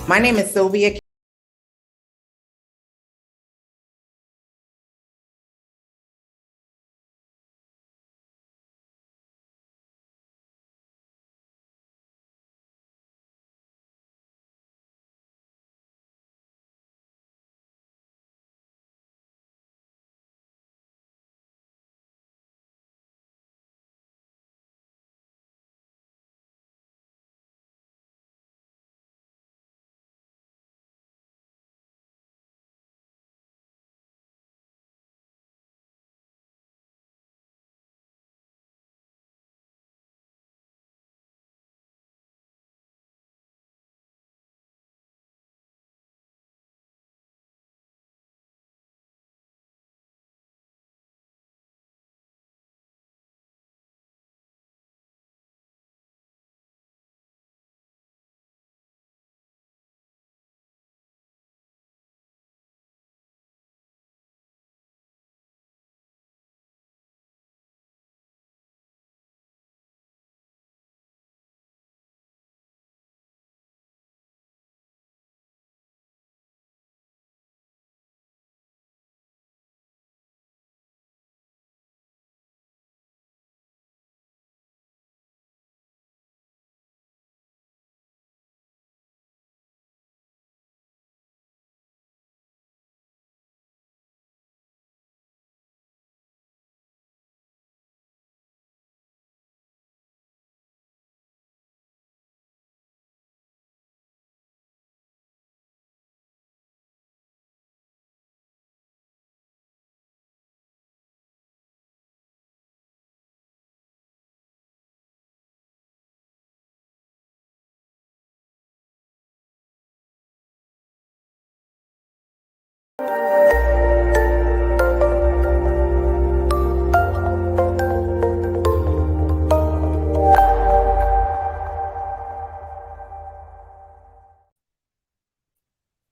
My name is Sylvia K.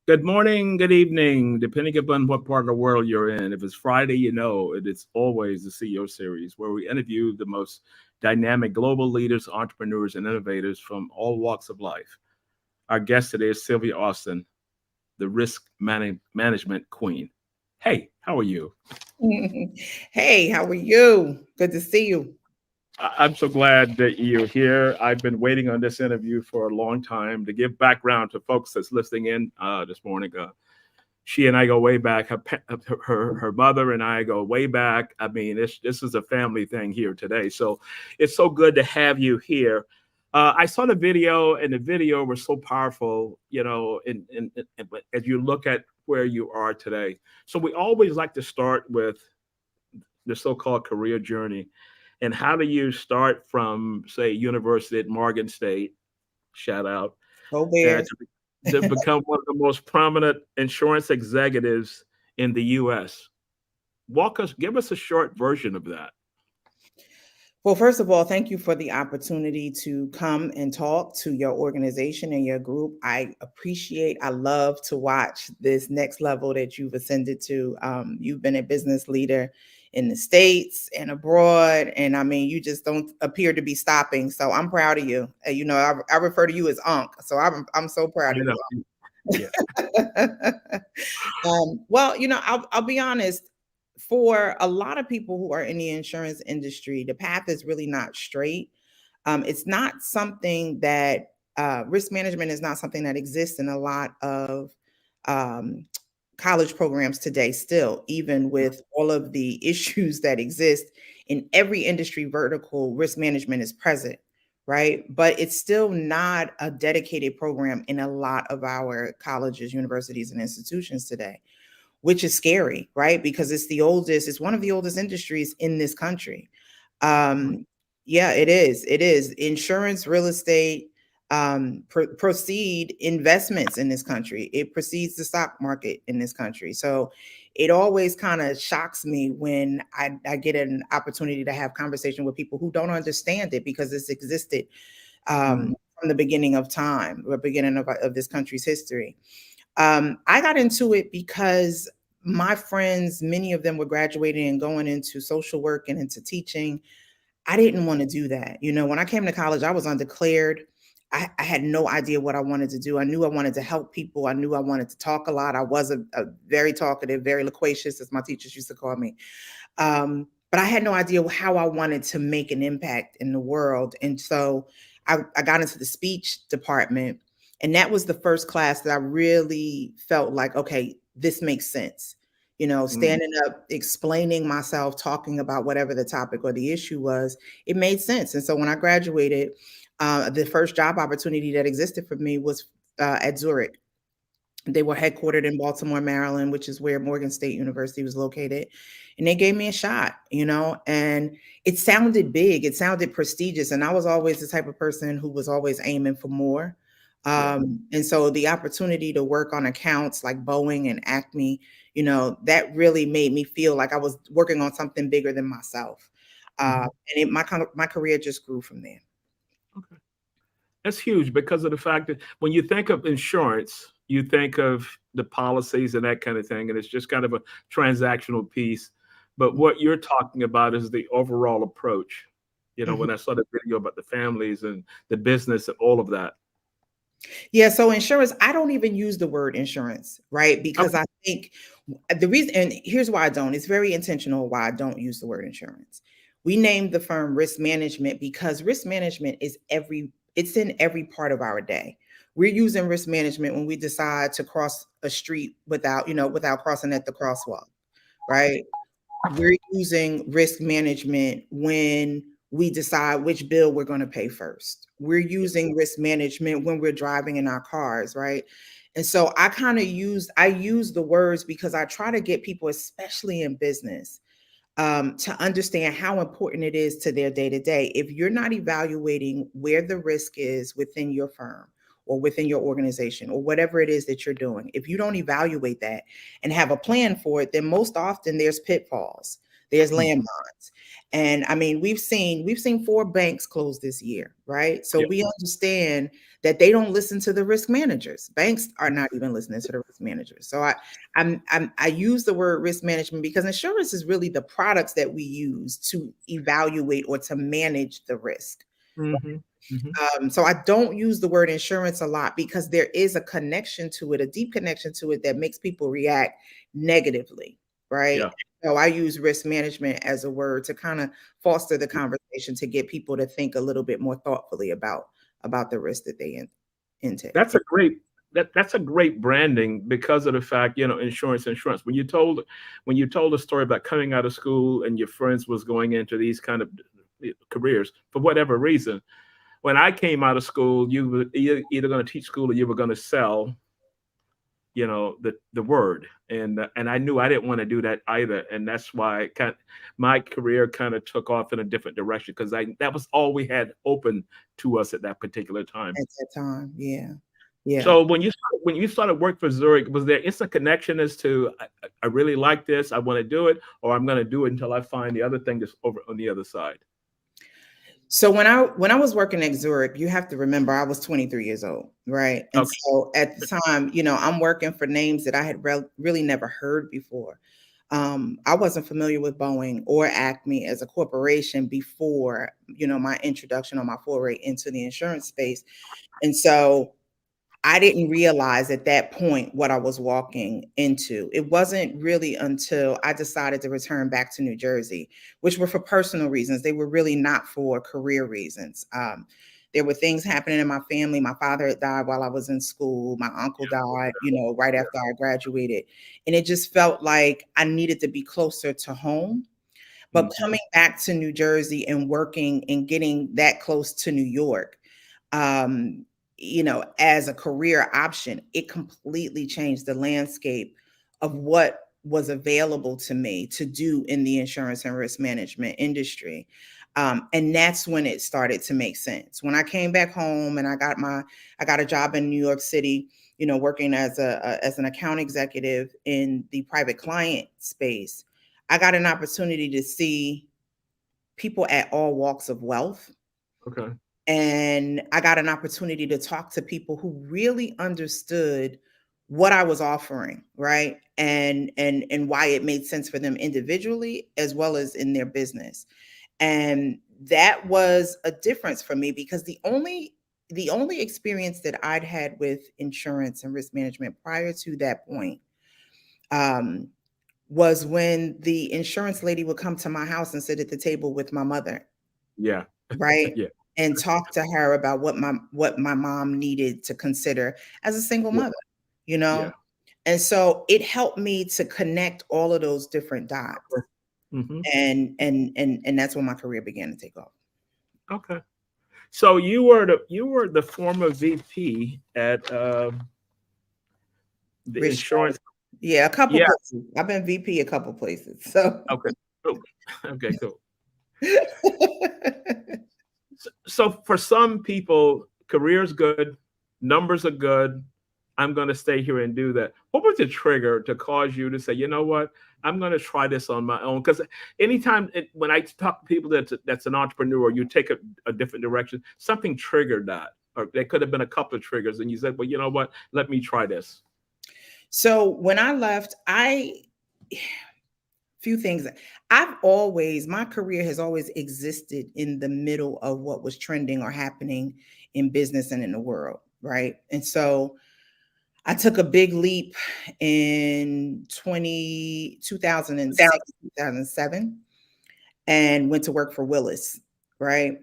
Good morning, good evening, depending upon what part of the world you're in. If it's Friday, you know it is always the CEO series where we interview the most dynamic global leaders, entrepreneurs, and innovators from all walks of life. Our guest today is Sylvia Alston, the management queen. Hey, how are you? Hey, how are you? Good to see you. I'm so glad that you're here. I've been waiting on this interview for a long time to give background to folks that's listening in this morning. She and I go way back. Her mother and I go way back. I mean, this is a family thing here today. So it's so good to have you here. I saw the video, and the video was so powerful. As you look at where you are today, so we always like to start with the so-called career journey, and how do you start from, say, University at Morgan State? Shout out Go Bears. to become one of the most prominent insurance executives in the U.S. Give us a short version of that. Well, first of all, thank you for the opportunity to come and talk to your organization and your group. I love to watch this next level that you've ascended to. You've been a business leader in the States and abroad. And I mean, you just don't appear to be stopping. So I'm proud of you. I refer to you as Unc. So I'm so proud I of know. you. Yeah. I'll be honest. For a lot of people who are in the insurance industry, the path is really not straight. It's not something that risk management is not something that exists in a lot of um, college programs today, still, even with all of the issues that exist in every industry vertical, risk management is present, right? But it's still not a dedicated program in a lot of our colleges, universities, and institutions today, which is scary, right? Because it's one of the oldest industries in this country. Yeah, it is. It is. Insurance, real estate, proceed investments in this country. It precedes the stock market in this country. So it always kind of shocks me when I get an opportunity to have conversation with people who don't understand it because it's existed from the beginning of time, the beginning of this country's history. I got into it because my friends, many of them were graduating and going into social work and into teaching. I didn't want to do that. When I came to college, I was undeclared. I had no idea what I wanted to do. I knew I wanted to help people. I knew I wanted to talk a lot. I was a very talkative, very loquacious, as my teachers used to call me. But I had no idea how I wanted to make an impact in the world. And so I got into the speech department. And that was the first class that I really felt like, okay, this makes sense. Mm, Standing up, explaining myself, talking about whatever the topic or the issue was, it made sense. And so when I graduated, the first job opportunity that existed for me was at Zurich. They were headquartered in Baltimore, Maryland, which is where Morgan State University was located. And they gave me a shot, and it sounded big, it sounded prestigious. And I was always the type of person who was always aiming for more. yeah. And so the opportunity to work on accounts like Boeing and Acme, that really made me feel like I was working on something bigger than myself. Mhm. My career just grew from there. Okay. That's huge because of the fact that when you think of insurance, you think of the policies and that kind of thing, and it's just kind of a transactional piece. But what you're talking about is the overall approach. Mhm. When I saw the video about the families and the business and all of that. Yeah, so insurance, I don't even use the word insurance, right? Because Okay. I think the reason, and here's why I don't, it's very intentional why I don't use the word insurance. We named the firm risk management because risk management it's in every part of our day. We're using risk management when we decide to cross a street without crossing at the crosswalk, right? We're using risk management when we decide which bill we're going to pay first. We're using risk management when we're driving in our cars, right? And so I use the words because I try to get people, especially in business, to understand how important it is to their day to day. If you're not evaluating where the risk is within your firm or within your organization or whatever it is that you're doing, if you don't evaluate that and have a plan for it, then most often there's pitfalls, there's Mm. landmines. And I mean, we've seen 4 banks close this year, right? So Yeah. we understand that they don't listen to the risk managers. Banks are not even listening to the risk managers. So I use the word risk management because insurance is really the products that we use to evaluate or to manage the risk. Hmm. Hmm. So I don't use the word insurance a lot because there is a connection to it, a deep connection to it that makes people react negatively, right? Yeah. So I use risk management as a word to kind of foster the conversation to get people to think a little bit more thoughtfully about the risk that they entail. That's a great that's a great branding because of the fact, insurance. When you told the story about coming out of school and your friends was going into these kind of careers for whatever reason. When I came out of school, you were either going to teach school or you were going to sell, the word. And I knew I didn't want to do that either. And that's why my career kind of took off in a different direction because I that was all we had open to us at that particular time. At that time, yeah, yeah. So when you started work for Zurich, was there instant connection as to I really like this, I want to do it, or I'm going to do it until I find the other thing that's over on the other side? So when I was working at Zurich, you have to remember I was 23 years old, right? And Okay. so at the time, I'm working for names that I had really never heard before. I wasn't familiar with Boeing or Acme as a corporation before, my introduction or my foray into the insurance space. And so I didn't realize at that point what I was walking into. It wasn't really until I decided to return back to New Jersey, which were for personal reasons. They were really not for career reasons. There were things happening in my family. My father had died while I was in school. My uncle died, right Yeah. after I graduated. And it just felt like I needed to be closer to home. But Mhm. coming back to New Jersey and working and getting that close to New York, um, as a career option, it completely changed the landscape of what was available to me to do in the insurance and risk management industry. And that's when it started to make sense. When I came back home and I got a job in New York City, working as an account executive in the private client space. I got an opportunity to see people at all walks of wealth, Okay. and I got an opportunity to talk to people who really understood what I was offering, right? And why it made sense for them individually as well as in their business. And that was a difference for me because the only the only experience that I'd had with insurance and risk management prior to that point um, was when the insurance lady would come to my house and sit at the table with my mother, Yeah. right? Yeah. And talk to her about what my mom needed to consider as a single Yeah. mother, you know? Yeah. And so it helped me to connect all of those different dots. Mm-hmm. And that's when my career began to take off. Okay. So you were the former VP at the Rich Dad. insurance. Yeah, a couple Yeah. places. I've been VP a couple places. So Okay. Cool. Okay. Cool. So for some people, career's good, numbers are good. I'm going to stay here and do that. What was the trigger to cause you to say, you know what, I'm going to try this on my own? Because anytime when I talk to people that's an entrepreneur, you take a different direction. Something triggered that, or there could have been a couple of triggers, and you said, well, you know what, let me try this. so when I left, few things. My career has always existed in the middle of what was trending or happening in business and in the world, right? And so I took a big leap in 2006, 2007, and went to work for Willis, right?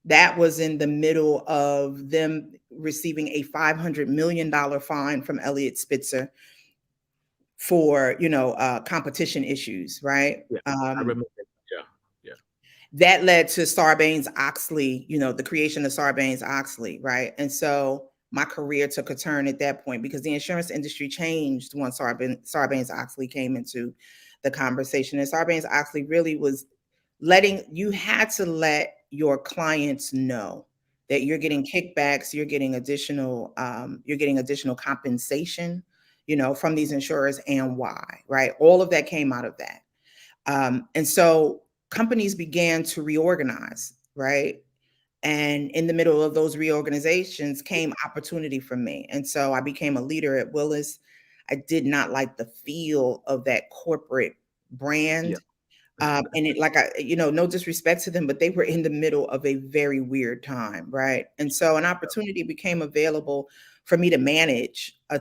That was in the middle of them receiving a $500 million fine from Elliott Spitzer for, competition issues, right? Yeah, I remember. Yeah, yeah, That led to Sarbanes-Oxley, the creation of Sarbanes-Oxley, right? And so my career took a turn at that point because the insurance industry changed once Sarbanes-Oxley came into the conversation. And Sarbanes-Oxley really was you had to let your clients know that you're yeah, getting kickbacks, you're getting additional compensation, from these insurers and why, right? All of that came out of that. And so companies began to reorganize, right? And in the middle of those reorganizations came opportunity for me. And so I became a leader at Willis. I did not like the feel of that corporate yeah, brand. And it, like, no disrespect to them, but they were in the middle of a very weird time, right? And so an opportunity became available for me to manage a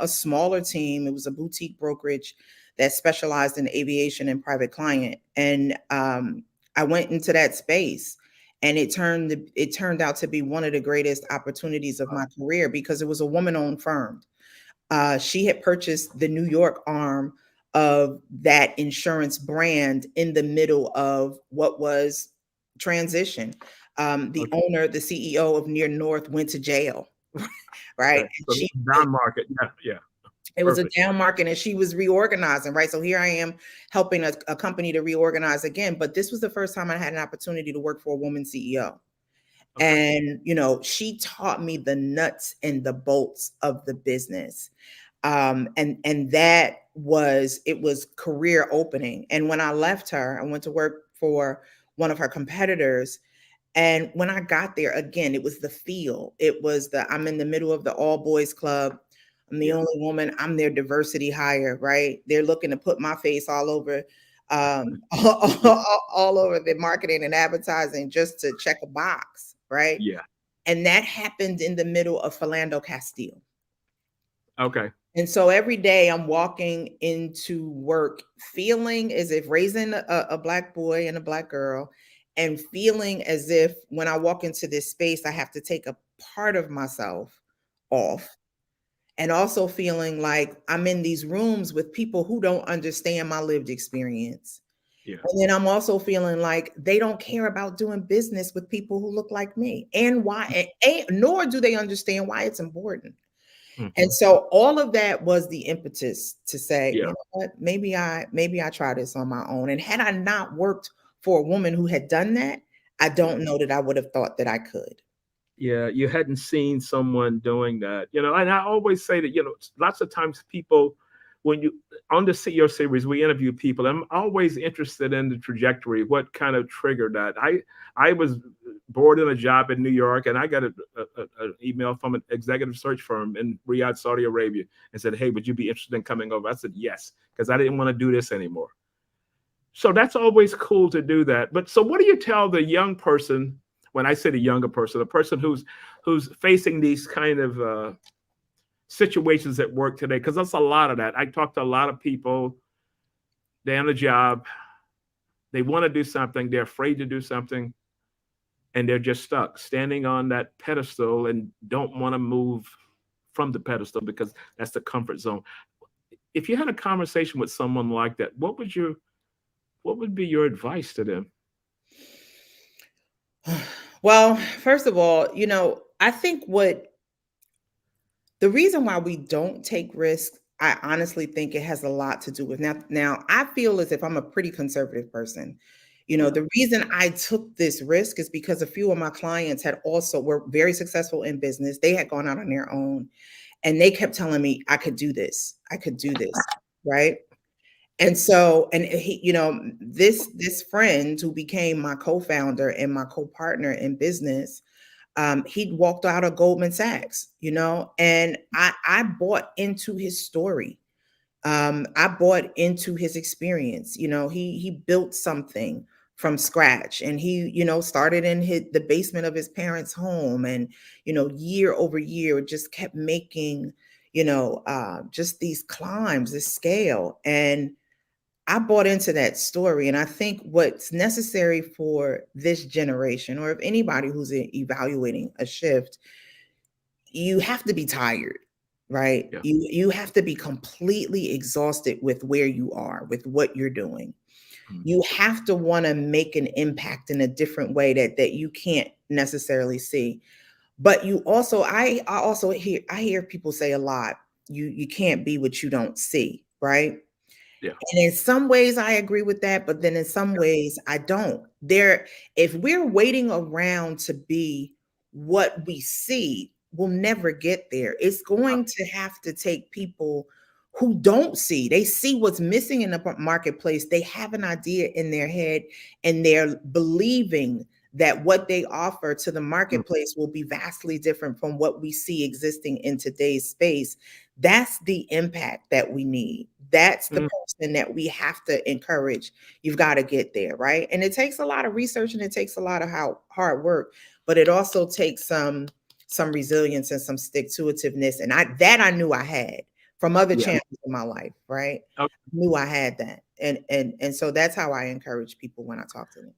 smaller team. It was a boutique brokerage that specialized in aviation and private client. And I went into that space, and it turned out to be one of the greatest opportunities of my career because it was a woman-owned firm. She had purchased the New York arm of that insurance brand in the middle of what was transition. The okay, owner, the CEO of Near North, went to jail, right? okay. And So down market, yeah, yeah, it was a perfect. down market, and she was reorganizing, right? So here I am helping a company to reorganize again. But this was the first time I had an opportunity to work for a woman CEO. Okay, And, she taught me the nuts and the bolts of the business. And it was career opening. And when I left her, I went to work for one of her competitors. And when I got there, again, it was the feel. It was I'm in the middle of the all boys club. I'm the yeah, only woman. I'm their diversity hire, right? They're looking to put my face all over, all over the marketing and advertising just to check a box, right? yeah. And that happened in the middle of Philando Castile. Okay, And so every day I'm walking into work feeling as if raising a Black boy and a Black girl, and feeling as if when I walk into this space, I have to take a part of myself off. And also feeling like I'm in these rooms with people who don't understand my lived experience. yeah, And then I'm also feeling like they don't care about doing business with people who look like me, and why, nor do they understand why it's important. And hmm, so all of that was the impetus to say, yeah, you know what, maybe I try this on my own. And had I not worked for a woman who had done that, I yeah. don't know that I would have thought that I could. Yeah, you hadn't seen someone doing that, and I always say that, lots of times people, when you on the CEO series, we interview people. I'm always interested in the trajectory, what kind of triggered that. I was bored in a job in New York, and I got an email from an executive search firm in Riyadh, Saudi Arabia, and said, "Hey, would you be interested in coming over?" I said yes, because I didn't want to do this anymore. So that's always cool to do that. But so what do you tell the young person when I say the younger person, a person who's facing these kind of situations at work today, because that's a lot of that. I talk to a lot of people. They're on a job, they want to do something, they're afraid to do something, and they're just stuck standing on that pedestal and don't want to move from the pedestal because that's the comfort zone. If you had a conversation with someone like that, what would be your advice to them? Well, first of all, I think what the reason why we don't take risks, I honestly think it has a lot to do with now I feel as if I'm a pretty conservative person. Yeah. The reason I took this risk is because a few of my clients had also were very successful in business. They had gone out on their own and they kept telling me I could do this. I could do this, right? And so, and he, this friend who became my co-founder and my co-partner in business, he'd walked out of Goldman Sachs, and I bought into his story. I bought into his experience. He built something from scratch, and he, started in the basement of his parents' home, and year over year, just kept making, just these climbs, this scale, and I bought into that story. And I think what's necessary for this generation, or if anybody who's evaluating a shift, you have to be tired, right? Yeah. You have to be completely exhausted with where you are, with what you're doing. Mm. You have to want to make an impact in a different way that you can't necessarily see. But you also, I also hear people say a lot, you can't be what you don't see, right? Yeah. And in some ways I agree with that, but then in some ways I don't. If we're waiting around to be what we see, we'll never get there. It's going to have to take people who don't see. They see what's missing in the marketplace. They have an idea in their head and they're believing that what they offer to the Mm. marketplace will be vastly different from what we see existing in today's space. That's the impact that we need. That's the Mm. person that we have to encourage. You've got to get there, right? And it takes a lot of research and it takes a lot of hard work, but it also takes some resilience and some stick-to-itiveness. And I knew I had from other Yeah. channels in my life, right? Okay. Knew I had that. And so that's how I encourage people when I talk to them.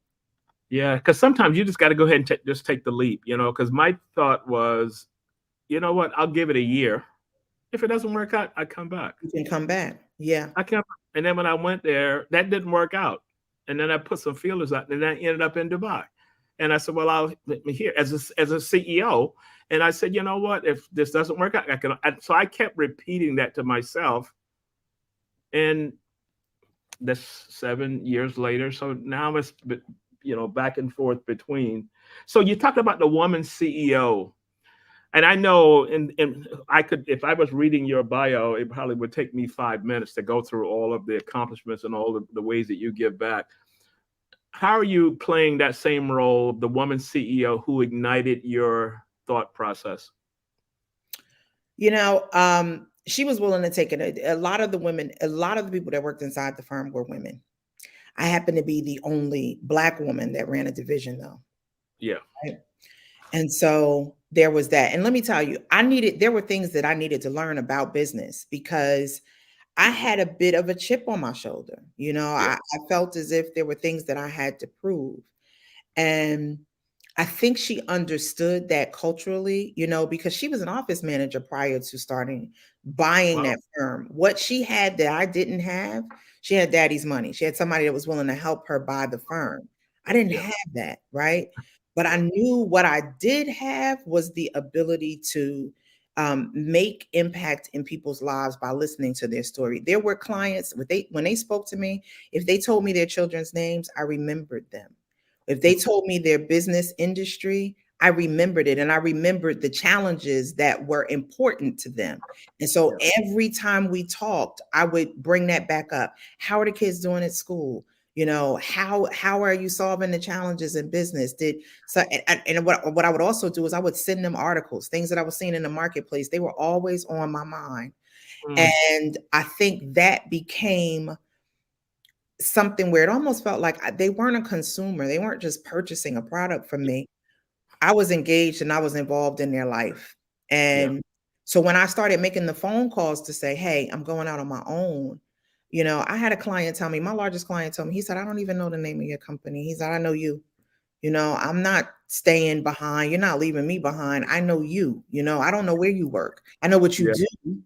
Yeah, because sometimes you just got to go ahead and just take the leap, because my thought was, you know what, I'll give it a year. If it doesn't work out, I come back. You can come back. Yeah. I kept, and then when I went there, that didn't work out. And then I put some feelers out, and then I ended up in Dubai. And I said, well, I'll here as a CEO. And I said, you know what, if this doesn't work out, I can. So I kept repeating that to myself. And that's 7 years later. So now it's, back and forth between. So you talked about the woman CEO. And I know, and I could, if I was reading your bio, it probably would take me 5 minutes to go through all of the accomplishments and all of the ways that you give back. How are you playing that same role, the woman CEO who ignited your thought process? She was willing to take it. A lot of the people that worked inside the firm were women. I happened to be the only Black woman that ran a division, though. Yeah. Right? And so there was that. And let me tell you, there were things that I needed to learn about business because I had a bit of a chip on my shoulder. Yeah. I felt as if there were things that I had to prove. And I think she understood that culturally, because she was an office manager prior to buying Wow. that firm. What she had that I didn't have, she had daddy's money. She had somebody that was willing to help her buy the firm. I didn't Yeah. have that, right? But I Yeah. knew what I did have was the ability to make impact in people's lives by listening to their story. There were clients when they spoke to me, if they told me their children's names, I remembered them. If they told me their business industry, I remembered it. And I remembered the challenges that were important to them. And so Yeah. every time we talked, I would bring that back up. How are the kids doing at school? How are you solving the challenges in business? And what I would also do is I would send them articles, things that I was seeing in the marketplace. They were always on my mind. Mm. And I think that became something where it almost felt like they weren't a consumer. They weren't just purchasing a product from me. I was engaged and I was involved in their life. Yeah. And so when I started making the phone calls to say, hey, I'm going out on my own, I had a client tell me, my largest client told me, he said, I don't even know the name of your company. He said, I know you. I'm not staying behind. You're not leaving me behind. I know you. I don't know where you work. I know what you Yeah. do.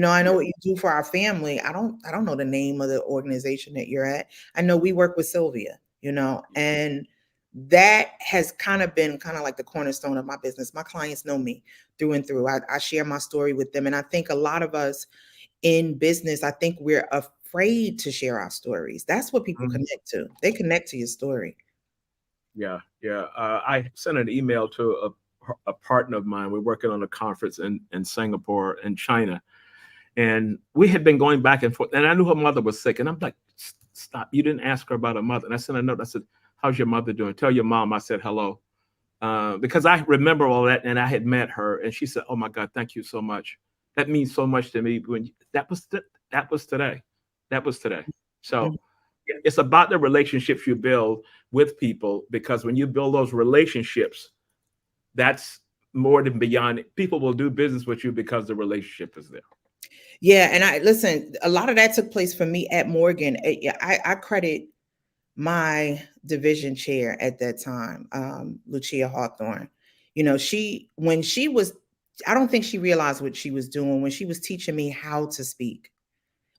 I know Yeah. what you do for our family. I don't know the name of the organization that you're at. I know we work with Sylvia, and that has kind of been kind of like the cornerstone of my business. My clients know me through and through. I share my story with them. And I think a lot of us in business, I think we're afraid to share our stories. That's what people Mhm. connect to. They connect to your story. Yeah. Yeah. I sent an email to a partner of mine. We're working on a conference in Singapore and China. And we had been going back and forth. And I knew her mother was sick. And I'm like, stop. You didn't ask her about her mother. And I sent a note. I said, how's your mother doing? Tell your mom I said hello. Because I remember all that and I had met her. And she said, oh my God, thank you so much. That means so much to me. That was today. That was today. So it's about the relationships you build with people, because when you build those relationships, that's more than beyond. People will do business with you because the relationship is there. Yeah, and I listen, a lot of that took place for me at Morgan. Yeah, I credit my division chair at that time, Lucia Hawthorne. When she was, I don't think she realized what she was doing when she was teaching me how to speak,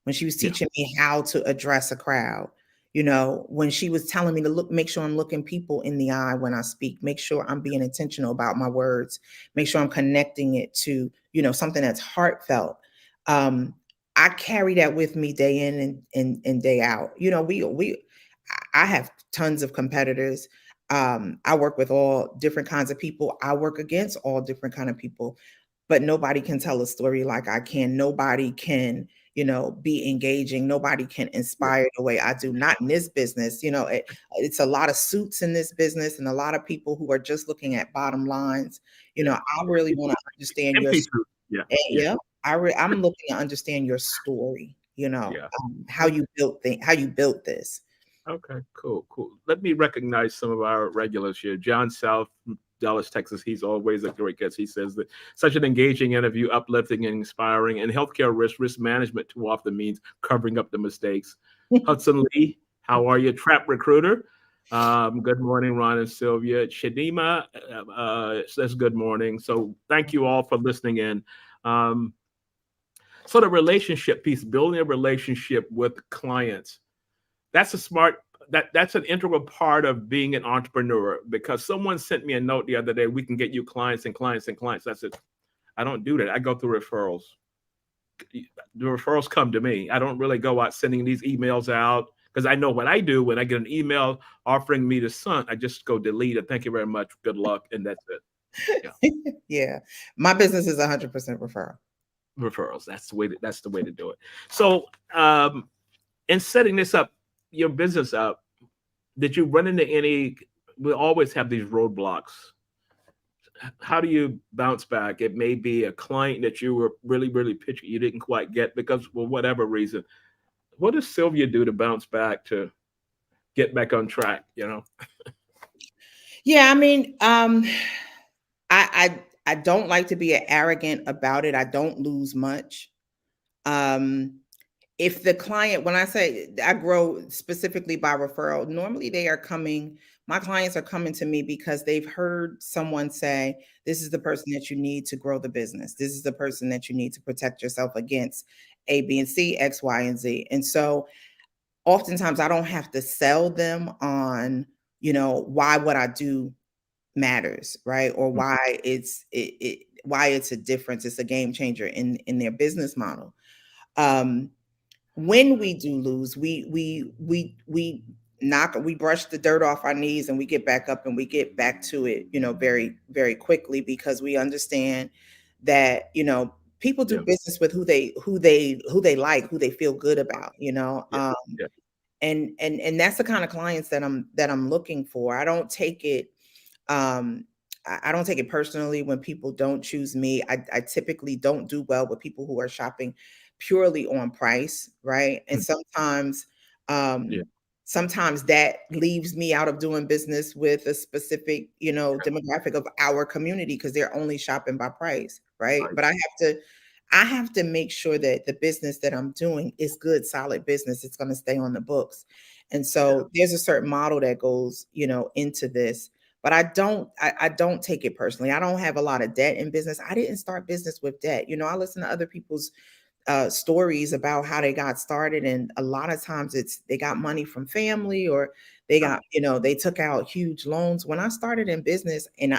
when she was Yeah. teaching me how to address a crowd, when she was telling me to make sure I'm looking people in the eye when I speak, make sure I'm being intentional about my words, make sure I'm connecting it to, something that's heartfelt. Um, I carry that with me day in and day out. I have tons of competitors. I work with all different kinds of people. I work against all different kind of people, but nobody can tell a story like I can. Nobody can, be engaging. Nobody can Yeah. inspire the way I do. Not in this business. It's a lot of suits in this business and a lot of people who are just looking at bottom lines. Yeah. I really want to understand your, MP truth. Yeah. Yeah. yeah, I'm looking to understand your story, Yeah. how you how you built this. Okay, cool, cool. Let me recognize some of our regulars here. John South from Dallas, Texas. He's always a great guest. He says that such an engaging interview, uplifting and inspiring, and healthcare risk management too often means covering up the mistakes. Hudson Lee, how are you? Trap recruiter. Good morning, Ron and Sylvia. Shadima says good morning. So thank you all for listening in. Um, so the relationship piece, building a relationship with clients, that's a smart that's an integral part of being an entrepreneur, because someone sent me a note the other day, we can get you clients and clients and clients. I said, I don't do that. I go through referrals. The referrals come to me. I don't really go out sending these emails out, because I know what I do. When I get an email offering me the sun, I just go delete it. Thank you very much. Good luck. And that's it. Yeah. Yeah. My business is 100% referral. Referrals. That's the way to do it. So in setting this up, your business up, did you run into any? We always have these roadblocks. How do you bounce back? It may be a client that you were really, really pitching, you didn't quite get because for whatever reason. What does Sylvia do to bounce back, to get back on track? Yeah, I mean, I don't like to be arrogant about it. I don't lose much. Um, if the client, when I say I grow specifically by referral, normally my clients are coming to me because they've heard someone say, this is the person that you need to grow the business. This is the person that you need to protect yourself against A, B, and C, X, Y, and Z. And so oftentimes I don't have to sell them on, why what I do matters, right? Or Mhm. why why it's a difference, it's a game changer in their business model. Um, when we do lose, we brush the dirt off our knees and we get back up and we get back to it, very, very quickly, because we understand that, people do Yeah, business with who they like, who they feel good about, yeah, yeah, and that's the kind of clients that I'm looking for. I don't take it I don't take it personally when people don't choose me. I typically don't do well with people who are shopping purely on price, right? And mm, um yeah, sometimes that leaves me out of doing business with a specific, demographic of our community because they're only shopping by price, right? Right. But I have to make sure that the business that I'm doing is good, solid business. It's going to stay on the books. And Yeah. so there's a certain model that goes, into this. But I don't take it personally. I don't have a lot of debt in business. I didn't start business with debt. I listen to other people's stories about how they got started, and a lot of times it's they got money from family, or they Right. got they took out huge loans. When I started in business, and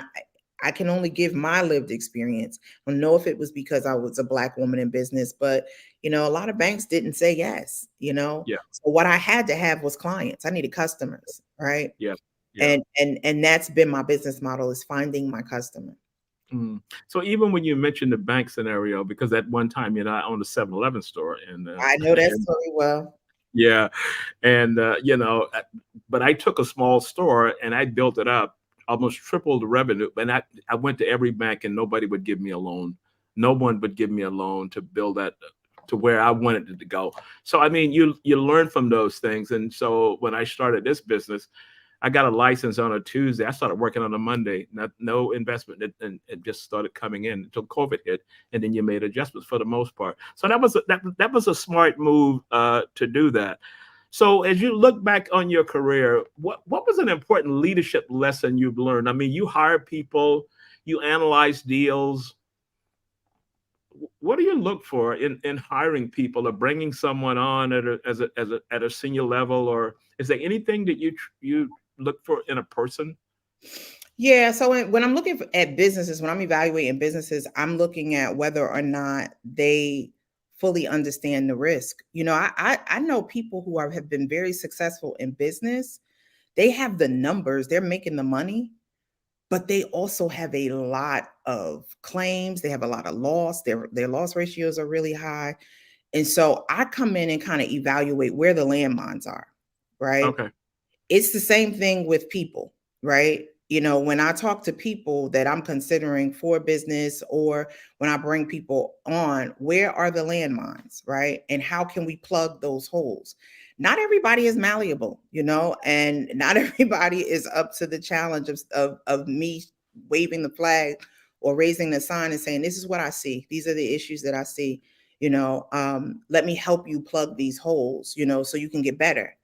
I can only give my lived experience. I don't know if it was because I was a Black woman in business, but a lot of banks didn't say yes. Yeah. So what I had to have was clients. I needed customers, right? Yeah. Yeah. And that's been my business model, is finding my customer. Mm. So even when you mentioned the bank scenario, because at one time, I owned a 7-Eleven store, and I know that and story well. yeah, and but I took a small store and I built it up, almost tripled the revenue. And I went to every bank and nobody would give me a loan. No one would give me a loan to build that to where I wanted it to go. So I mean, you learn from those things. And so when I started this business, I got a license on a Tuesday. I started working on a Monday. No investment, and it just started coming in until COVID hit, and then you made adjustments for the most part. So that was a smart move to do that. So as you look back on your career, what was an important leadership lesson you've learned? I mean, you hire people, you analyze deals. What do you look for in hiring people or bringing someone on at a senior level, or is there anything that you look for in a person? Yeah, so when I'm looking at businesses, when I'm evaluating businesses, I'm looking at whether or not they fully understand the risk. I know people who have been very successful in business. They have the numbers, they're making the money, but they also have a lot of claims. They have a lot of loss. Their loss ratios are really high. And so I come in and kind of evaluate where the landmines are, right? Okay. It's the same thing with people, right? When I talk to people that I'm considering for business, or when I bring people on, where are the landmines, right? And how can we plug those holes? Not everybody is malleable, and not everybody is up to the challenge of me waving the flag or raising the sign and saying, this is what I see. These are the issues that I see. Let me help you plug these holes, so you can get better.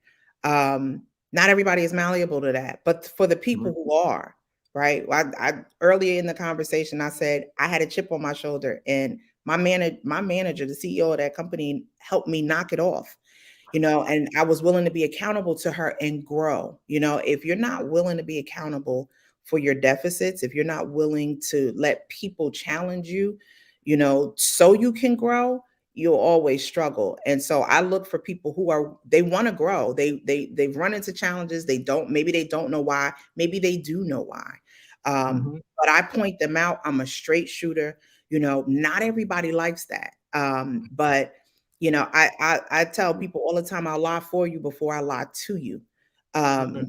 Not everybody is malleable to that, but for the Mhm. people who are, right? I earlier in the conversation, I said I had a chip on my shoulder, and my manager, the CEO of that company, helped me knock it off. And I was willing to be accountable to her and grow. If you're not willing to be accountable for your deficits, if you're not willing to let people challenge you, so you can grow, you'll always struggle. And so I look for people they want to grow. They've run into challenges. Maybe they don't know why. Maybe they do know why. Mhm. But I point them out. I'm a straight shooter. Not everybody likes that. But I tell people all the time, I'll lie for you before I lie to you. Okay.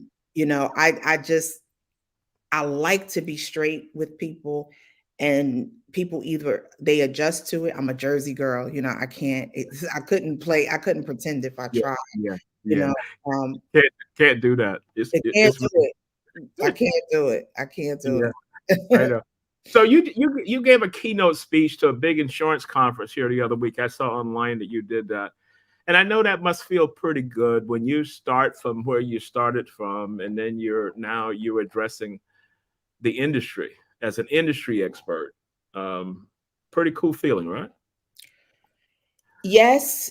I like to be straight with people, and people either they adjust to it. I'm a Jersey girl, I can't. I couldn't pretend if I Yeah. tried. Yeah. You Yeah. know, um, Can't do that. I can't It's do it. I can't do it. I can't do yeah. I it. know. So you gave a keynote speech to a big insurance conference here the other week. I saw online that you did that. And I know that must feel pretty good when you start from where you started from, and then you're addressing the industry as an industry expert. Um, Pretty cool feeling, right? Yes,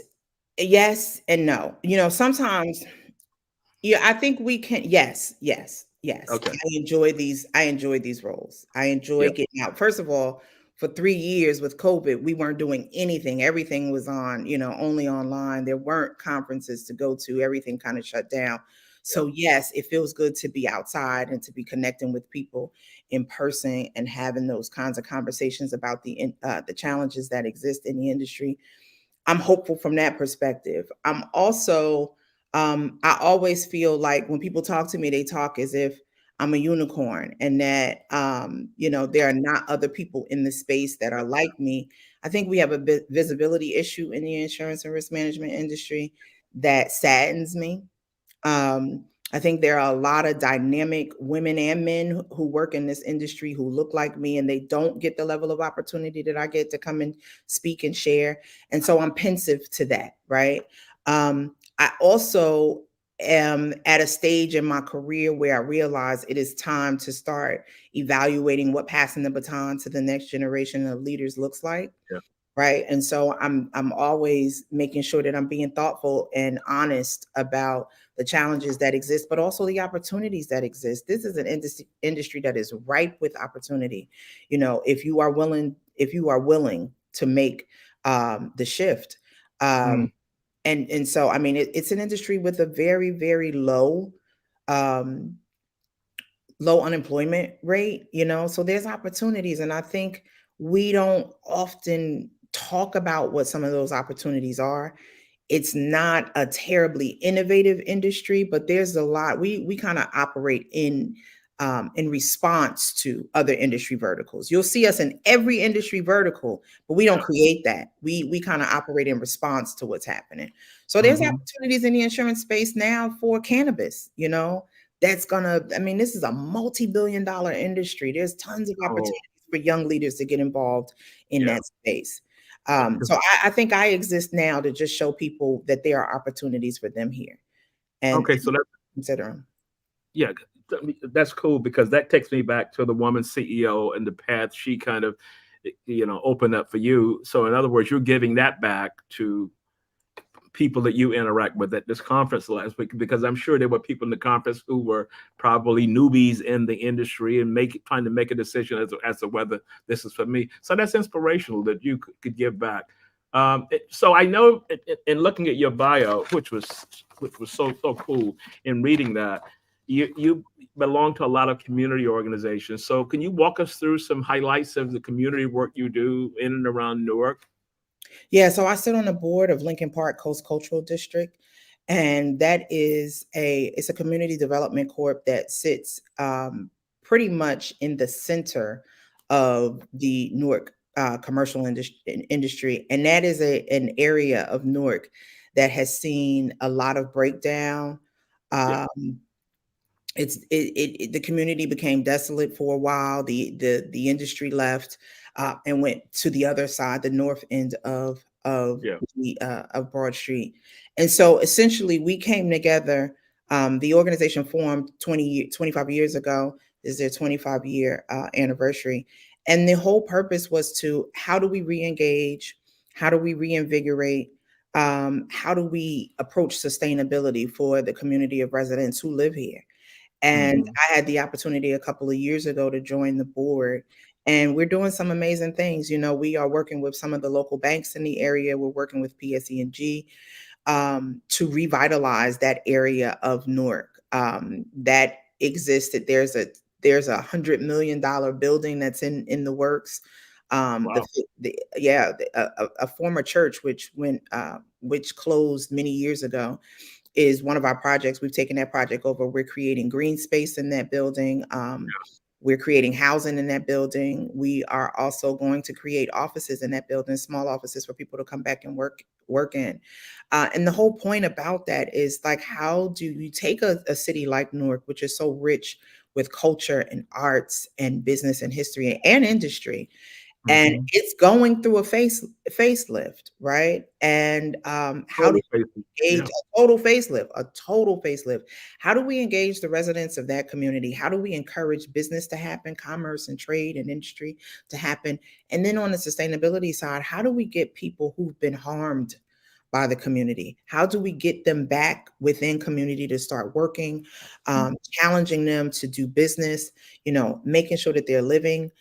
yes, and no. Sometimes, yeah, I think we can. Yes, yes, yes. Okay. I enjoy these roles. I enjoy Yeah. getting out. First of all, for 3 years with COVID, we weren't doing anything. Everything was only online. There weren't conferences to go to. Everything kind of shut down. Yeah. So yes, it feels good to be outside and to be connecting with people in person and having those kinds of conversations about the challenges that exist in the industry. I'm hopeful from that perspective. I always feel like when people talk to me, they talk as if I'm a unicorn, and that, there are not other people in the space that are like me. I think we have a visibility issue in the insurance and risk management industry that saddens me. I think there are a lot of dynamic women and men who work in this industry who look like me, and they don't get the level of opportunity that I get to come and speak and share. And so I'm pensive to that, right? I also am at a stage in my career where I realize it is time to start evaluating what passing the baton to the next generation of leaders looks like. Yeah. Right. And so I'm always making sure that I'm being thoughtful and honest about the challenges that exist, but also the opportunities that exist. This is an industry that is ripe with opportunity. If you are willing to make the shift. Mm. And so, I mean, it's an industry with a very, very um, low unemployment rate, so there's opportunities. And I think we don't often talk about what some of those opportunities are. It's not a terribly innovative industry, but there's a lot. We kind of operate in response to other industry verticals. You'll see us in every industry vertical, but we don't Yeah. create that. We kind of operate in response to what's happening. So there's Mm-hmm. opportunities in the insurance space now for cannabis. I mean, this is a multi-billion-dollar industry. There's tons of Oh, opportunities for young leaders to get involved in yeah. that space. Yeah. So I think I exist now to just show people that there are opportunities for them here and Okay, so that consider them. yeah, that's cool because that takes me back to the woman CEO and the path she kind of, opened up for you. So in other words, you're giving that back to people that you interact with at this conference last week, because I'm sure there were people in the conference who were probably newbies in the industry and trying to make a decision as to whether this is for me. So that's inspirational that you could give back. So I know in looking at your bio, which was so cool in reading that, you belong to a lot of community organizations. So can you walk us through some highlights of the community work you do in and around Newark? Yeah, so I sit on the board of Lincoln Park Coast Cultural District, and it's a community development corp that sits pretty much in the center of the Newark commercial industry, and that is an area of Newark that has seen a lot of breakdown. Yeah, Um, the community became desolate for a while. The industry left and went to the other side, the north end yeah, of Broad Street. And so essentially we came together. The organization formed 25 years ago. This is their 25-year anniversary. And the whole purpose was to, how do we re-engage? How do we reinvigorate? How do we approach sustainability for the community of residents who live here? And hmm, I had the opportunity a couple of years ago to join the board, and we're doing some amazing things. We are working with some of the local banks in the area. We're working with PSE&G to revitalize that area of Newark that existed. There's $100 million building that's in the works. wow, A former church which closed many years ago is one of our projects. We've taken that project over. We're creating green space in that building. We're creating housing in that building. We are also going to create offices in that building, small offices for people to come back and work in. And the whole point about that is, like, how do you take a city like Newark, which is so rich with culture and arts and business and history and industry, and hmm, it's going through a facelift, right? And how do totally faithful. engage Yeah. a total facelift. How do we engage the residents of that community? How do we encourage business to happen, commerce and trade and industry to happen? And then on the sustainability side, how do we get people who've been harmed by the community? How do we get them back within community to start working, challenging them to do business, making sure that their living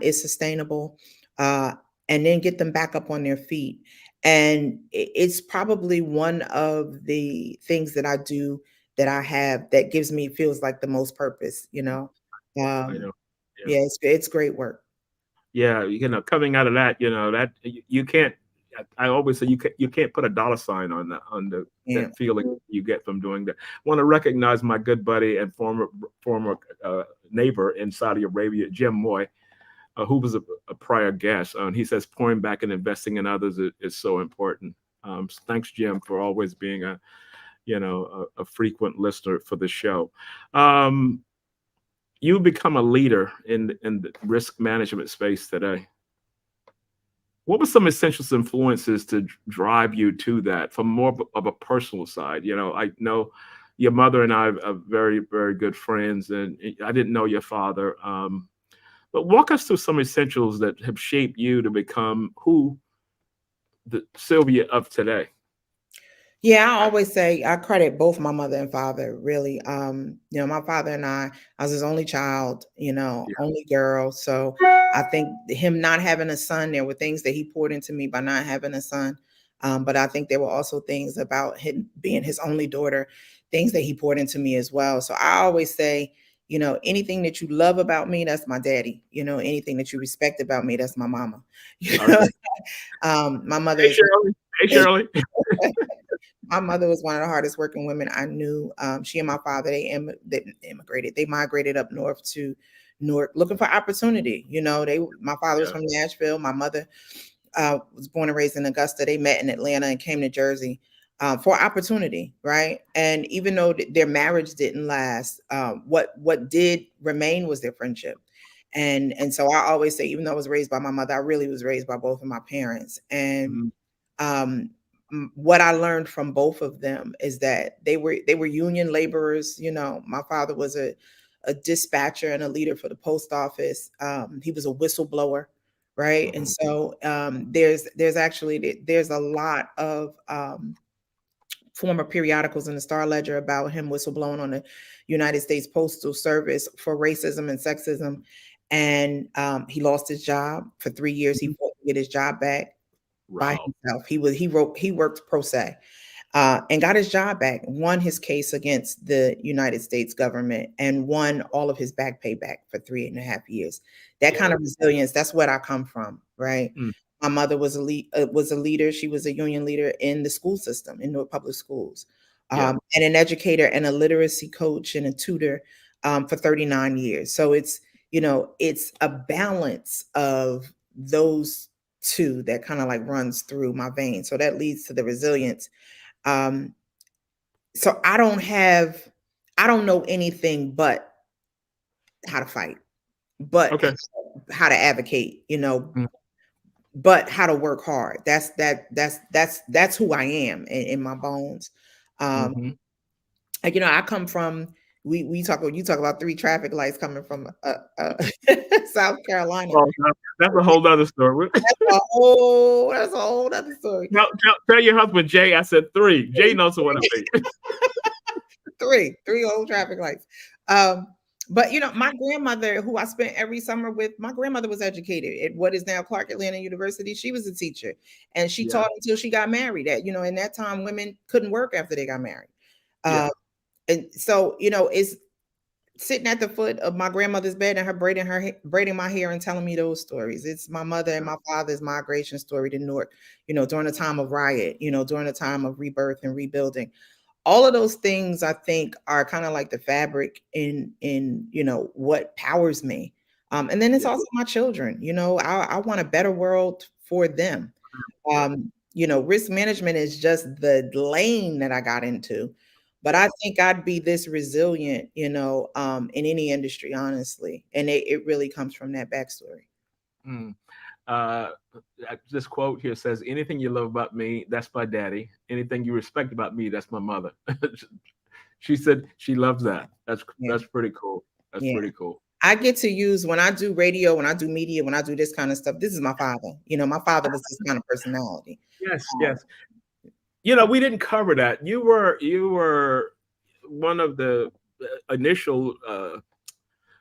is sustainable, uh, and then get them back up on their feet. And it's probably one of the things that I do that I have that feels like the most purpose. I Um, know. Yeah. yeah, it's great work. Yeah. Coming out of that, that you can't, I always say you can't put a dollar sign on Yeah. that feeling you get from doing that. I want to recognize my good buddy and former neighbor in Saudi Arabia, Jim Moy, who was a prior guest. And he says pouring back and investing in others is so important. Thanks, Jim, for always being a frequent listener for the show. Um, you become a leader in the risk management space today. What were some essential influences to drive you to that from more of a personal side? I know your mother and I are very, very good friends, and I didn't know your father. But walk us through some essentials that have shaped you to become who the Sylvia of today. Yeah, I always say I credit both my mother and father, really. My father and I was his only child, Yeah. only girl. So I think him not having a son, there were things that he poured into me by not having a son. But I think there were also things about him being his only daughter, things that he poured into me as well. So I always say, anything that you love about me, that's my daddy. Anything that you respect about me, that's my mama. You know, Okay. my mother Hey is Shirley. Hey Shirley. my mother was one of the hardest working women I knew. She and my father, they immigrated. They migrated up north to Newark looking for opportunity. My father was Yeah. from Nashville. My mother was born and raised in Augusta. They met in Atlanta and came to Jersey for opportunity, right? And even though their marriage didn't last, what did remain was their friendship. And so I always say, even though I was raised by my mother, I really was raised by both of my parents. And Mm, um, what I learned from both of them is that they were union laborers. My father was a dispatcher and a leader for the post office. He was a whistleblower, right? And so there's a lot of former periodicals in the Star Ledger about him whistleblowing on the United States Postal Service for racism and sexism. And he lost his job for 3 years. He mhm. fought to get his job back by Wow. himself. He worked pro se, and got his job back, won his case against the United States government, and won all of his back pay back for 3.5 years. That Yeah. kind of resilience, that's what I come from, right? Mm, My mother was a leader. She was a union leader in the school system, in Newark Public Schools, yeah. and an educator and a literacy coach and a tutor for 39 years. So it's a balance of those two that kind of like runs through my veins. So that leads to the resilience. Um, so I don't know anything but how to fight, but Okay. how to advocate, Mm, but how to work hard. That's who I am in my bones. Um, mhm. I come from you talk about three traffic lights coming from South Carolina. Oh, that's a whole nother story. That's a whole other story. Tell your husband Jay I said three. Jay knows what I mean. Three old traffic lights. But my grandmother, who I spent every summer with, my grandmother was educated at what is now Clark Atlanta University. She was a teacher, and she Yeah. taught until she got married. In that time, women couldn't work after they got married. Yeah. Um, and so, it's sitting at the foot of my grandmother's bed and braiding my hair and telling me those stories. It's my mother and Yeah. my father's migration story to Newark, during the time of riot, during the time of rebirth and rebuilding. All of those things I think are kind of like the fabric in what powers me. And then it's Yeah. also my children. I want a better world for them. Yeah. Risk management is just the lane that I got into, but I think I'd be this resilient, in any industry, honestly. And it really comes from that backstory. Mm. Uh, this quote here says, "Anything you love about me, that's my daddy. Anything you respect about me, that's my mother." She said she loves that. Yeah, That's pretty cool. That's yeah. pretty cool. I get to use when I do radio, when I do media, when I do this kind of stuff. This is my father. My father was this kind of personality. Yes, Um, yes. We didn't cover that. You were one of the initial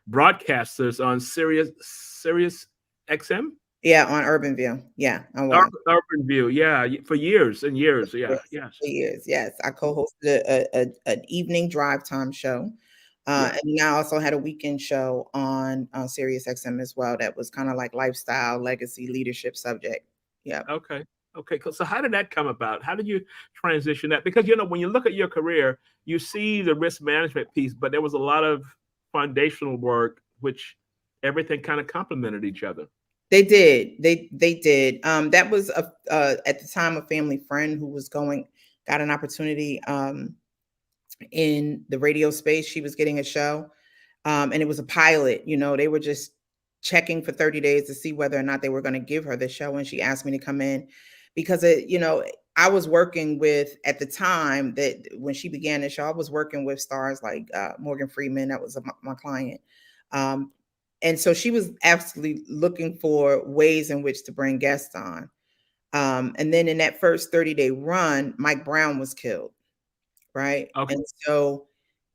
broadcasters on Sirius XM, yeah, on Urban View. Yeah, I was. Urban View. Yeah, for years and years. Yeah, Yes, yes, for years. Yes, I mm, co-hosted an evening drive time show, yeah. and then I also had a weekend show on Sirius XM as well. That was kind of like lifestyle, legacy, leadership subject. Yeah. Okay. Okay. So how did that come about? How did you transition that? Because when you look at your career, you see the risk management piece, but there was a lot of foundational work which everything kind of complemented each other. They did. They did. That was at the time a family friend who was got an opportunity. in the radio space. She was getting a show, and it was a pilot. They were just checking for 30 days to see whether or not they were going to give her the show. And she asked me to come in because I was working with, at the time that when she began the show, I was working with stars like Morgan Freeman. That was my client. Um, and so she was absolutely looking for ways in which to bring guests on. And then in that first 30-day run, Mike Brown was killed. Right. Okay. And so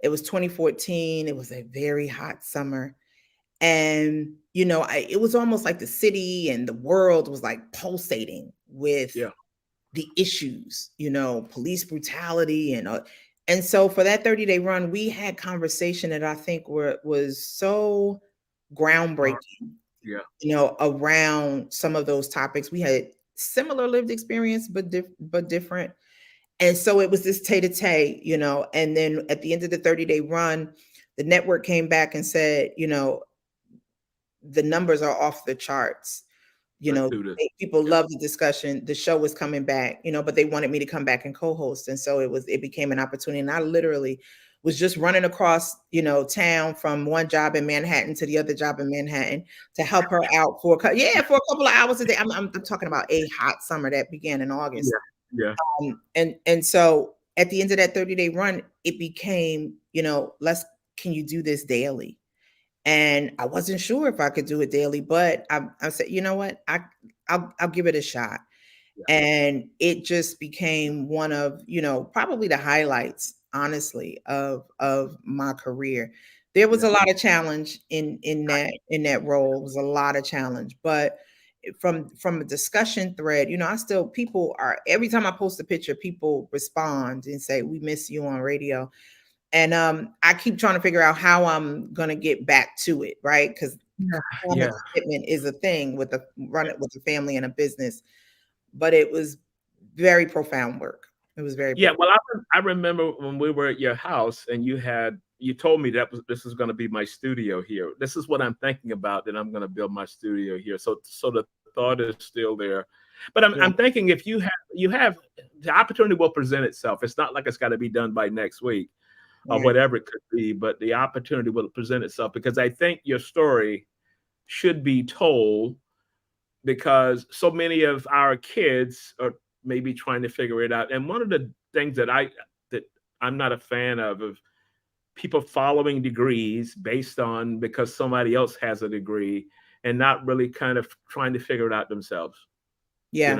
it was 2014. It was a very hot summer. And, it was almost like the city and the world was like pulsating with Yeah. the issues, police brutality. And so for that 30-day run, we had conversation that I think was so groundbreaking, Yeah. around some of those topics. We had similar lived experience, but different. And so it was this tete-a-tete, and then at the end of the 30-day run, the network came back and said, the numbers are off the charts. Let's do this. People Yeah. love the discussion. The show was coming back, but they wanted me to come back and co-host. And so it became an opportunity. And I literally was just running across, town from one job in Manhattan to the other job in Manhattan to help her out for a couple of hours a day. I'm talking about a hot summer that began in August. Yeah. And so at the end of that 30-day run, it became, can you do this daily? And I wasn't sure if I could do it daily, but I said, you know what, I'll give it a shot. Yeah. And it just became one of, probably the highlights, honestly, of my career. There was a lot of challenge in that role. It was a lot of challenge, but from a discussion thread, people are, every time I post a picture, people respond and say, we miss you on radio. And I keep trying to figure out how I'm gonna get back to it, right? Because commitment is a thing with with a family and a business, but it was very profound work. It was very Yeah. Well, I remember when we were at your house and you told me this is going to be my studio here. This is what I'm thinking about, that I'm going to build my studio here. So the thought is still there. But I'm thinking, if you have the opportunity will present itself. It's not like it's got to be done by next week or whatever it could be, but the opportunity will present itself, because I think your story should be told, because so many of our kids are maybe trying to figure it out. And one of the things that I'm not a fan of people following degrees based on because somebody else has a degree and not really kind of trying to figure it out themselves. Yeah.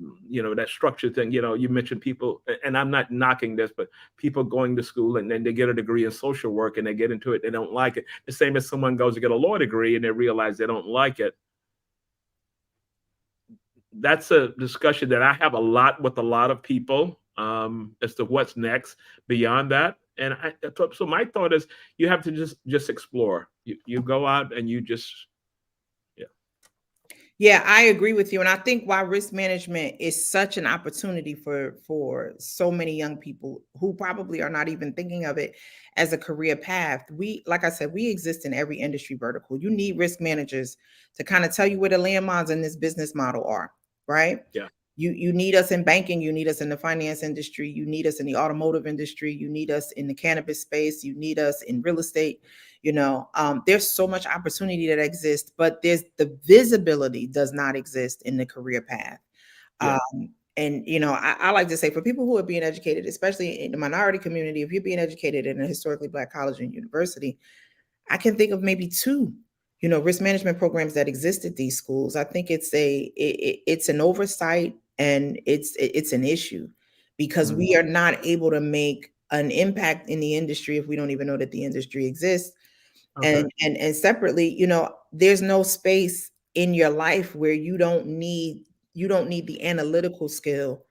That structure thing, you mentioned people, and I'm not knocking this, but people going to school and then they get a degree in social work and they get into it, they don't like it. The same as someone goes to get a law degree and they realize they don't like it. That's a discussion that I have a lot with a lot of people, as to what's next beyond that. And so my thought is, you have to just explore. You go out and you just, Yeah, I agree with you. And I think why risk management is such an opportunity for so many young people who probably are not even thinking of it as a career path. Like I said, we exist in every industry vertical. You need risk managers to kind of tell you where the landmines in this business model are, right? Yeah. You need us in banking, you need us in the finance industry, you need us in the automotive industry, you need us in the cannabis space, you need us in real estate. There's so much opportunity that exists, but there's the visibility does not exist in the career path. Yeah. And I like to say, for people who are being educated, especially in the minority community, if you're being educated in a historically Black college and university, I can think of maybe two risk management programs that exist at these schools. I think it's an oversight, and it's an issue, because we are not able to make an impact in the industry if we don't even know that the industry exists. Okay. And separately, there's no space in your life where you don't need the analytical skill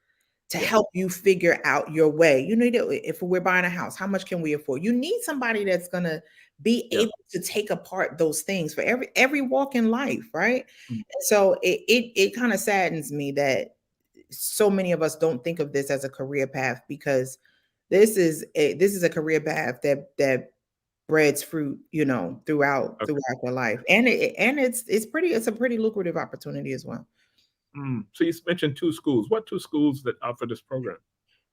to help you figure out your way. If we're buying a house, how much can we afford? You need somebody that's going to be able to take apart those things for every walk in life, right? Mhm. So it kind of saddens me that so many of us don't think of this as a career path, because this is a career path that breeds fruit, throughout their life, and it's a pretty lucrative opportunity as well. So you mentioned two schools. What two schools that offer this program?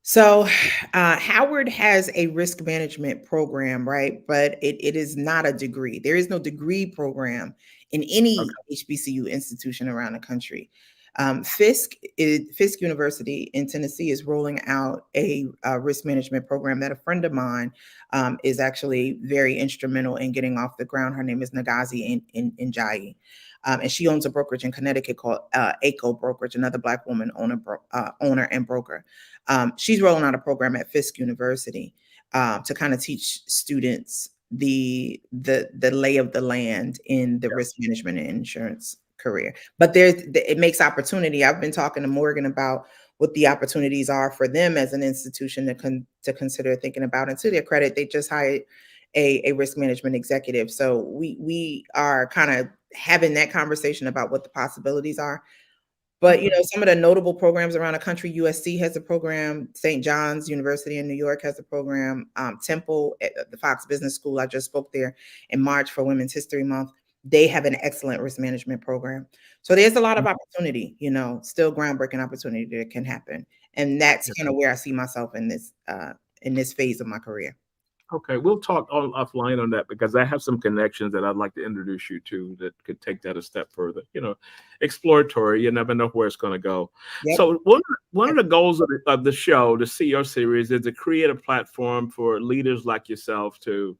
So, Howard has a risk management program, right? But it is not a degree. There is no degree program in any Okay. HBCU institution around the country. Fisk University in Tennessee is rolling out a risk management program that a friend of mine is actually very instrumental in getting off the ground. Her name is Nagazi Njayi. And she owns a brokerage in Connecticut called ACO Brokerage, another Black woman owner and broker. She's rolling out a program at Fisk University to kind of teach students the lay of the land in the risk management and insurance career. But it makes opportunity. I've been talking to Morgan about what the opportunities are for them as an institution to consider thinking about. And to their credit, they just hired a risk management executive. So we are kind of having that conversation about what the possibilities are. But Okay. some of the notable programs around the country, USC has a program, St. John's University in New York has a program, Temple at the Fox Business School, I just spoke there in March for Women's History Month. They have an excellent risk management program. So there's a lot of opportunity, still groundbreaking opportunity that can happen. And that's kind of where I see myself in this phase of my career. Okay, we'll talk offline on that because I have some connections that I'd like to introduce you to that could take that a step further. Exploratory. You never know where it's going to go. Yep. So one of the goals of the show, the CEO series, is to create a platform for leaders like yourself to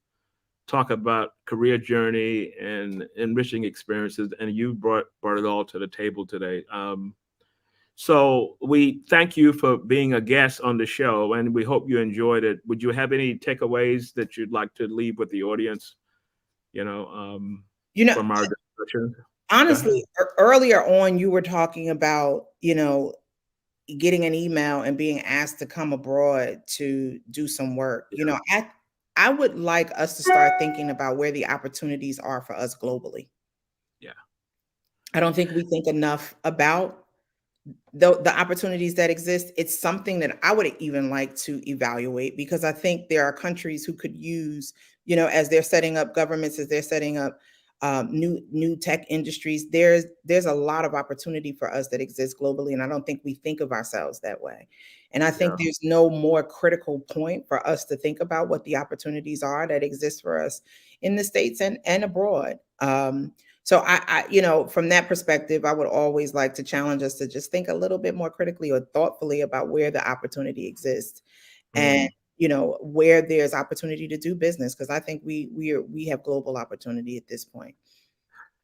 talk about career journey and enriching experiences. And you brought it all to the table today. So we thank you for being a guest on the show, and we hope you enjoyed it. Would you have any takeaways that you'd like to leave with the audience, you know, um, You know, from our discussion? Go ahead. honestly, earlier on, you were talking about, getting an email and being asked to come abroad to do some work. I would like us to start thinking about where the opportunities are for us globally. Yeah. I don't think we think enough about the opportunities that exist. It's something that I would even like to evaluate because I think there are countries who could use, as they're setting up governments, as they're setting up new tech industries. There's a lot of opportunity for us that exists globally, and I don't think we think of ourselves that way. And I think Yeah. there's no more critical point for us to think about what the opportunities are that exist for us in the States and abroad. So from that perspective, I would always like to challenge us to just think a little bit more critically or thoughtfully about where the opportunity exists and Mm. where there's opportunity to do business, because I think we have global opportunity at this point.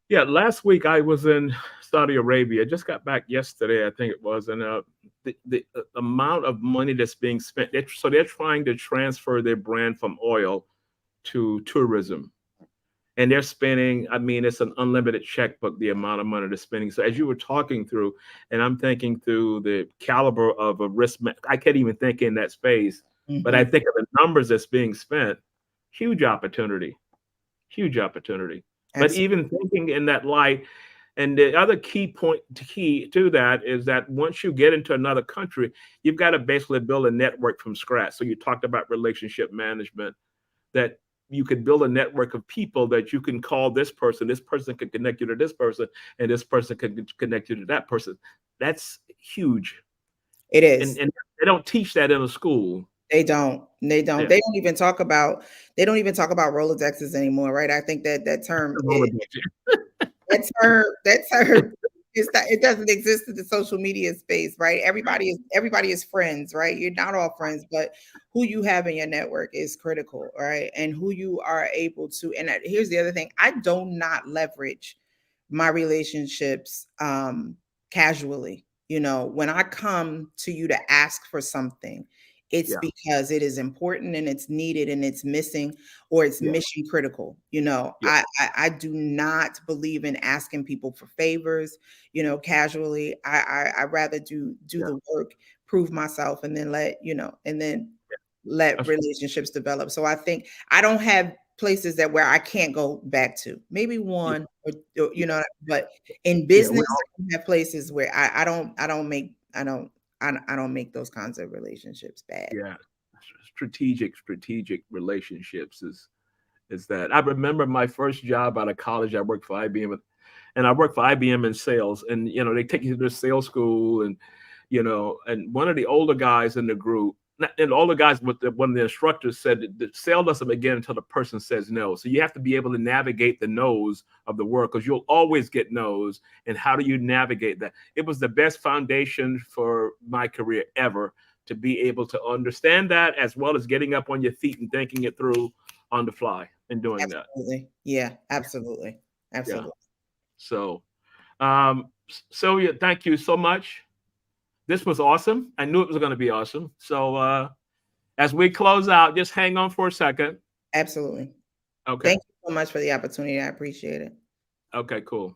Yeah. Last week I was in Saudi Arabia. Just got back yesterday, I think it was, and the amount of money that's being spent. They're trying to transfer their brand from oil to tourism. And they're spending, I mean, it's an unlimited checkbook, the amount of money they're spending. So as you were talking through, and I'm thinking through the caliber of a I can't even think in that space, but I Mhm. think of the numbers that's being spent, huge opportunity, huge opportunity. But Absolutely. even thinking in that light, and the other key to that is that once you get into another country, you've got to basically build a network from scratch. So you talked about relationship management, that you could build a network of people that you can call this person can connect you to this person, and this person can connect you to that person. That's huge. It And, is. and they don't teach that in a school. They don't. They don't. Yeah. They don't even talk about Rolodexes anymore, right? I think that term Rolodex. that's her it doesn't exist in the social media space, right? Everybody is friends, right? You're not all friends, but who you have in your network is critical, right? And who you are able to, and here's the other thing, I do not leverage my relationships casually. When I come to you to ask for something, it's Yeah. because it is important and it's needed and it's missing or it's Yeah. mission critical. Yeah. I do not believe in asking people for favors, casually. I rather do Yeah. the work, prove myself, and then let That's, relationships develop. So I think I don't have places that where I can't go back to. Maybe yeah. one or Yeah. but in Yeah. business, I have places where I don't make those kinds of relationships bad. Yeah. Strategic relationships is that I remember my first job out of college. I worked for IBM, and I worked for IBM in sales. And they take you to this sales school, and and one of the older guys in the group, and all the guys with one of the instructors said that sale doesn't begin until the person says no. So you have to be able to navigate the no's of the work, because you'll always get no's. And how do you navigate that? It was the best foundation for my career ever, to be able to understand that, as well as getting up on your feet and thinking it through on the fly and doing that. Absolutely. Yeah, absolutely. Absolutely. Yeah. So, Sylvia, thank you so much. This was awesome. I knew it was going to be awesome. So, as we close out, just hang on for a second. Absolutely. Okay. Thank you so much for the opportunity. I appreciate it. Okay, cool.